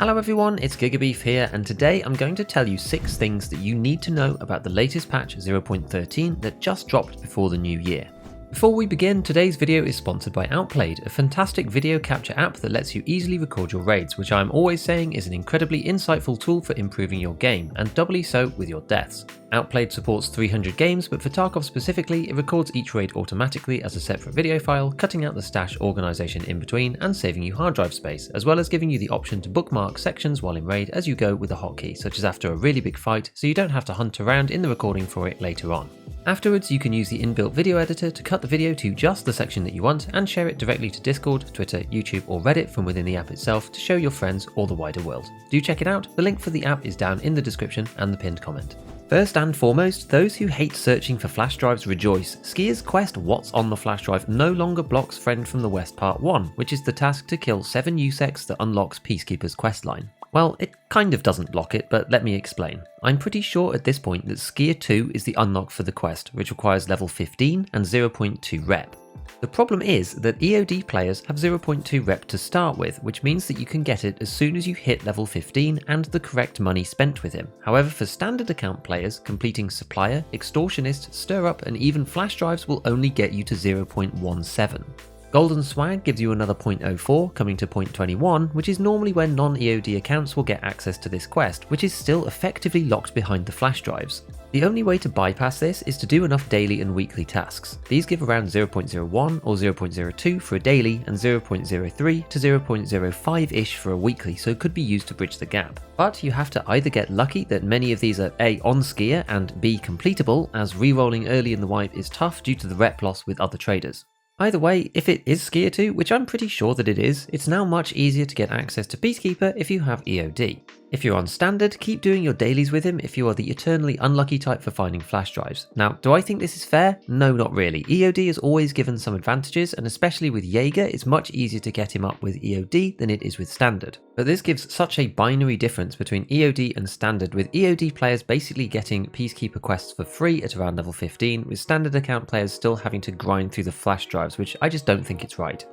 Hello everyone, it's GigaBeef here, and today I'm going to tell you 6 things that you need to know about the latest patch 0.13 that just dropped before the new year. Before we begin, today's video is sponsored by Outplayed, a fantastic video capture app that lets you easily record your raids, which I'm always saying is an incredibly insightful tool for improving your game, and doubly so with your deaths. Outplayed supports 300 games, but for Tarkov specifically, it records each raid automatically as a separate video file, cutting out the stash organisation in between and saving you hard drive space, as well as giving you the option to bookmark sections while in raid as you go with a hotkey, such as after a really big fight, so you don't have to hunt around in the recording for it later on. Afterwards, you can use the inbuilt video editor to cut the video to just the section that you want and share it directly to Discord, Twitter, YouTube or Reddit from within the app itself to show your friends or the wider world. Do check it out, the link for the app is down in the description and the pinned comment. First and foremost, those who hate searching for flash drives rejoice. Skier's quest What's on the Flash Drive no longer blocks Friend from the West Part 1, which is the task to kill 7 USECs that unlocks Peacekeeper's questline. Well, it kind of doesn't block it, but let me explain. I'm pretty sure at this point that Skier 2 is the unlock for the quest, which requires level 15 and 0.2 rep. The problem is that EOD players have 0.2 rep to start with, which means that you can get it as soon as you hit level 15 and the correct money spent with him. However, for standard account players, completing Supplier, Extortionist, Stir Up and even Flash Drives will only get you to 0.17. Golden Swag gives you another 0.04, coming to 0.21, which is normally when non-EOD accounts will get access to this quest, which is still effectively locked behind the flash drives. The only way to bypass this is to do enough daily and weekly tasks. These give around 0.01 or 0.02 for a daily and 0.03 to 0.05-ish for a weekly, so it could be used to bridge the gap. But you have to either get lucky that many of these are A, on Skier and B, completable, as re-rolling early in the wipe is tough due to the rep loss with other traders. Either way, if it is Skier 2, which I'm pretty sure that it is, it's now much easier to get access to Peacekeeper if you have EOD. If you're on standard, keep doing your dailies with him if you are the eternally unlucky type for finding flash drives. Now, do I think this is fair? No, not really. EOD is always given some advantages, and especially with Jaeger, it's much easier to get him up with EOD than it is with standard. But this gives such a binary difference between EOD and standard, with EOD players basically getting Peacekeeper quests for free at around level 15, with standard account players still having to grind through the flash drives, which I just don't think it's right.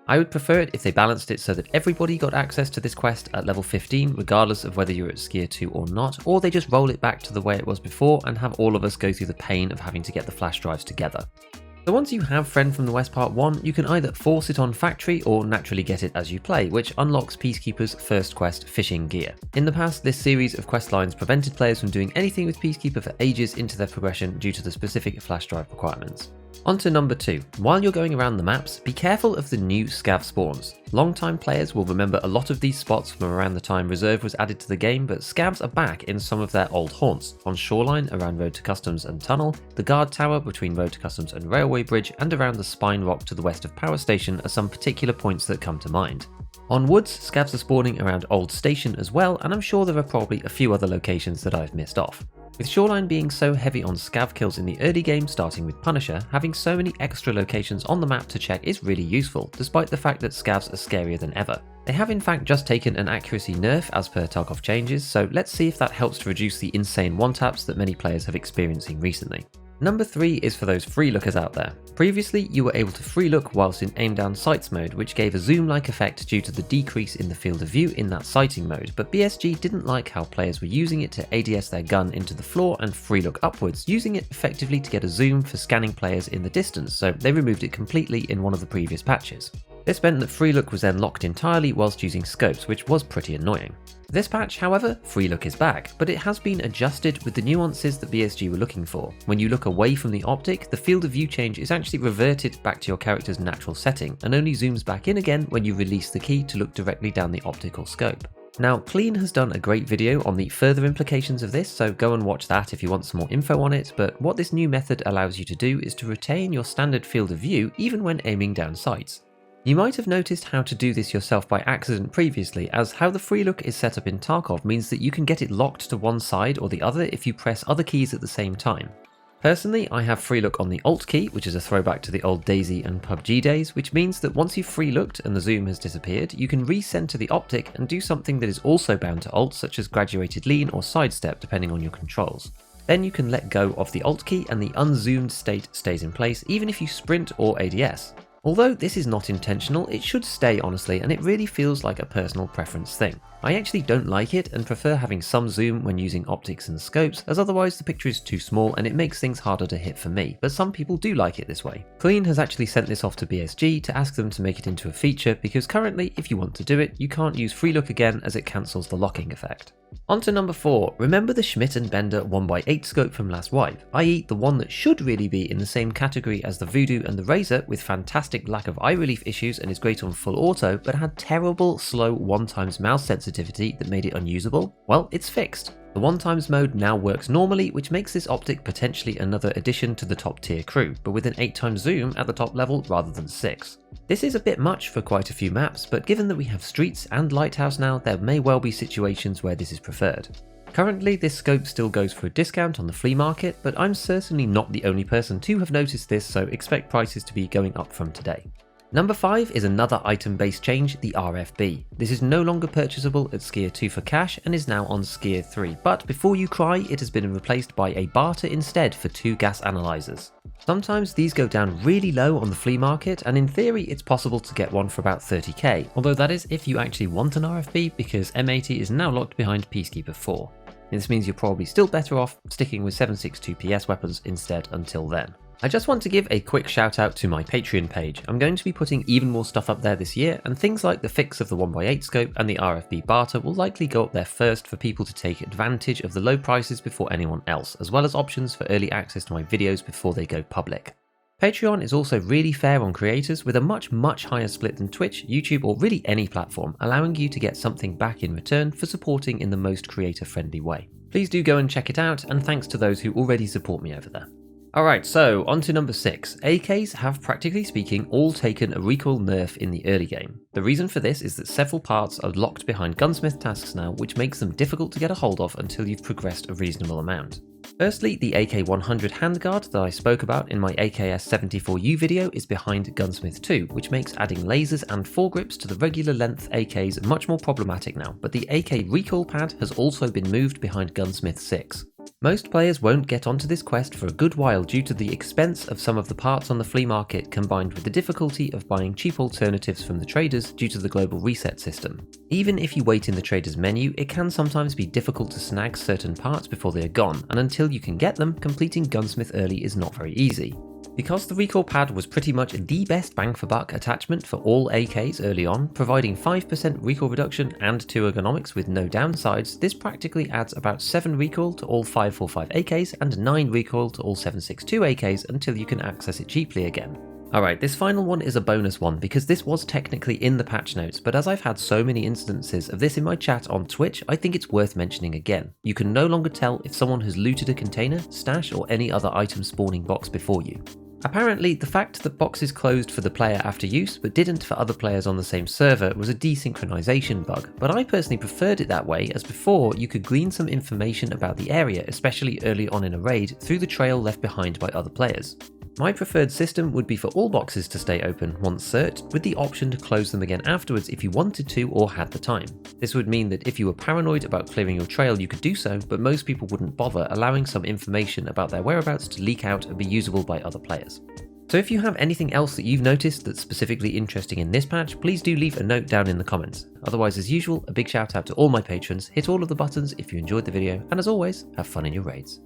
I would prefer it if they balanced it so that everybody got access to this quest at level 15 regardless of whether you're at Skier 2 or not, or they just roll it back to the way it was before and have all of us go through the pain of having to get the flash drives together. So once you have Friend from the West Part 1, you can either force it on Factory or naturally get it as you play, which unlocks Peacekeeper's first quest, Fishing Gear. In the past, this series of quest lines prevented players from doing anything with Peacekeeper for ages into their progression due to the specific flash drive requirements. On to number 2. While you're going around the maps, be careful of the new Scav spawns. Long-time players will remember a lot of these spots from around the time Reserve was added to the game, but Scavs are back in some of their old haunts, on Shoreline around Road to Customs and Tunnel, the Guard Tower between Road to Customs and Railway Bridge, and around the Spine Rock to the west of Power Station are some particular points that come to mind. On Woods, Scavs are spawning around Old Station as well, and I'm sure there are probably a few other locations that I've missed off. With Shoreline being so heavy on Scav kills in the early game starting with Punisher, having so many extra locations on the map to check is really useful, despite the fact that Scavs are scarier than ever. They have in fact just taken an accuracy nerf as per Tarkov changes, so let's see if that helps to reduce the insane one-taps that many players have experiencing recently. Number 3 is for those Freelookers out there. Previously, you were able to Freelook whilst in aim down sights mode, which gave a zoom-like effect due to the decrease in the field of view in that sighting mode, but BSG didn't like how players were using it to ADS their gun into the floor and Freelook upwards, using it effectively to get a zoom for scanning players in the distance, so they removed it completely in one of the previous patches. This meant that Freelook was then locked entirely whilst using scopes, which was pretty annoying. This patch, however, Freelook is back, but it has been adjusted with the nuances that BSG were looking for. When you look away from the optic, the field of view change is actually reverted back to your character's natural setting, and only zooms back in again when you release the key to look directly down the optical scope. Now, Clean has done a great video on the further implications of this, so go and watch that if you want some more info on it, but what this new method allows you to do is to retain your standard field of view even when aiming down sights. You might have noticed how to do this yourself by accident previously, as how the Freelook is set up in Tarkov means that you can get it locked to one side or the other if you press other keys at the same time. Personally, I have Freelook on the Alt key, which is a throwback to the old DayZ and PUBG days, which means that once you've Freelooked and the zoom has disappeared, you can recenter the optic and do something that is also bound to Alt, such as graduated lean or sidestep depending on your controls. Then you can let go of the Alt key and the unzoomed state stays in place even if you sprint or ADS. Although this is not intentional, it should stay honestly, and it really feels like a personal preference thing. I actually don't like it and prefer having some zoom when using optics and scopes, as otherwise the picture is too small and it makes things harder to hit for me, but some people do like it this way. Clean has actually sent this off to BSG to ask them to make it into a feature, because currently if you want to do it, you can't use Freelook again as it cancels the locking effect. On to number 4, remember the Schmidt and Bender 1x8 scope from last wipe, i.e. the one that should really be in the same category as the Voodoo and the Razor, with fantastic lack of eye relief issues and is great on full auto, but had terrible slow 1x mouse sensitivity that made it unusable? Well, it's fixed. The 1x mode now works normally, which makes this optic potentially another addition to the top tier crew, but with an 8x zoom at the top level rather than 6. This is a bit much for quite a few maps, but given that we have streets and lighthouse now, there may well be situations where this is preferred. Currently, this scope still goes for a discount on the flea market, but I'm certainly not the only person to have noticed this, so expect prices to be going up from today. Number 5 is another item-based change, the RFB. This is no longer purchasable at Skier 2 for cash and is now on Skier 3, but before you cry, it has been replaced by a barter instead for 2 gas analyzers. Sometimes these go down really low on the flea market, and in theory it's possible to get one for about 30k, although that is if you actually want an RFB, because M80 is now locked behind Peacekeeper 4. This means you're probably still better off sticking with 7.62 PS weapons instead until then. I just want to give a quick shout out to my Patreon page. I'm going to be putting even more stuff up there this year, and things like the fix of the 1x8 scope and the RFB barter will likely go up there first for people to take advantage of the low prices before anyone else, as well as options for early access to my videos before they go public. Patreon is also really fair on creators, with a much higher split than Twitch, YouTube, or really any platform, allowing you to get something back in return for supporting in the most creator friendly way. Please do go and check it out, and thanks to those who already support me over there. Alright, so on to number 6. AKs have, practically speaking, all taken a recoil nerf in the early game. The reason for this is that several parts are locked behind gunsmith tasks now, which makes them difficult to get a hold of until you've progressed a reasonable amount. Firstly, the AK-100 handguard that I spoke about in my AKS-74U video is behind Gunsmith 2, which makes adding lasers and foregrips to the regular length AKs much more problematic now, but the AK recoil pad has also been moved behind Gunsmith 6. Most players won't get onto this quest for a good while due to the expense of some of the parts on the flea market, combined with the difficulty of buying cheap alternatives from the traders due to the global reset system. Even if you wait in the traders menu, it can sometimes be difficult to snag certain parts before they are gone, and until you can get them, completing Gunsmith early is not very easy. Because the recoil pad was pretty much the best bang for buck attachment for all AKs early on, providing 5% recoil reduction and 2 ergonomics with no downsides, this practically adds about 7 recoil to all 545 AKs and 9 recoil to all 762 AKs until you can access it cheaply again. Alright, this final one is a bonus one because this was technically in the patch notes, but as I've had so many instances of this in my chat on Twitch, I think it's worth mentioning again. You can no longer tell if someone has looted a container, stash, or any other item spawning box before you. Apparently, the fact that boxes closed for the player after use but didn't for other players on the same server was a desynchronization bug, but I personally preferred it that way, as before you could glean some information about the area, especially early on in a raid, through the trail left behind by other players. My preferred system would be for all boxes to stay open once cert, with the option to close them again afterwards if you wanted to or had the time. This would mean that if you were paranoid about clearing your trail you could do so, but most people wouldn't bother, allowing some information about their whereabouts to leak out and be usable by other players. So if you have anything else that you've noticed that's specifically interesting in this patch, please do leave a note down in the comments. Otherwise, as usual, a big shout out to all my patrons, hit all of the buttons if you enjoyed the video, and as always, have fun in your raids.